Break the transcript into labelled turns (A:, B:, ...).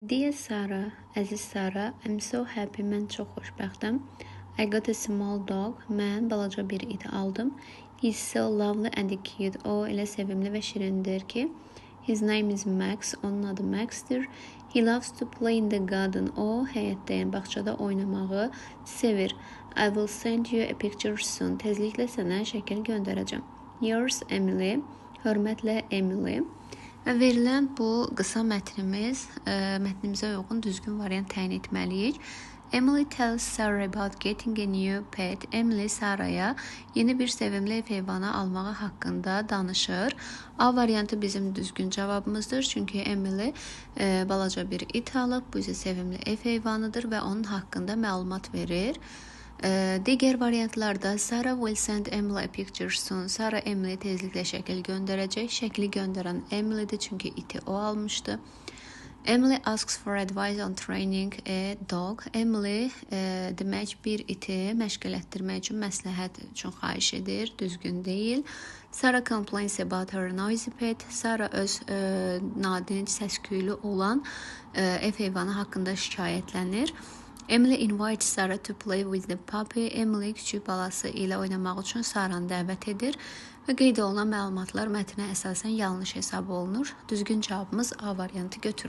A: Dear Sarah, əziz Sara, I'm so happy, mən çox xoşbəxtəm. I got a small dog, mən balaca bir it aldım. He's so lovely and cute, o elə sevimli və şirindir ki. His name is Max, onun adı Max'tir. He loves to play in the garden, o həyətdə, yəni bağçada oynamağı sevir. I will send you a picture soon, tezliklə sənə şəkil göndərəcəm. Yours, Emily, hörmətlə Emily. Və verilən bu qısa mətnimizə uyğun düzgün variant təyin etməliyik. Emily tells Sarah about getting a new pet. Emily Saraya yeni bir sevimli ev heyvanı almağı haqqında danışır. A variantı bizim düzgün cavabımızdır. Çünki Emily balaca bir it alıb. Bu isə sevimli ev heyvanıdır və onun haqqında məlumat verir. Digər variantlarda Sarah will send Emily a picture soon. Sarah Emily tezliklə şəkil göndərəcək. Şəkli göndərən Emily'dir çünki iti o almışdı. Emily asks for advice on training a dog. Emily demək bir iti məşq elətdirmək üçün məsləhət üçün xahiş edir. Düzgün deyil. Sarah complains about her noisy pet. Sarah öz nadinc səsküylü olan ev heyvanı haqqında şikayətlənir. Emily invites Sarah to play with the puppy. Emily küçük balası ilə oynamaq üçün Sarah'ı dəvət edir və qeyd olunan məlumatlar mətnə əsasən yanlış hesab olunur. Düzgün cavabımız A variantı götürülür.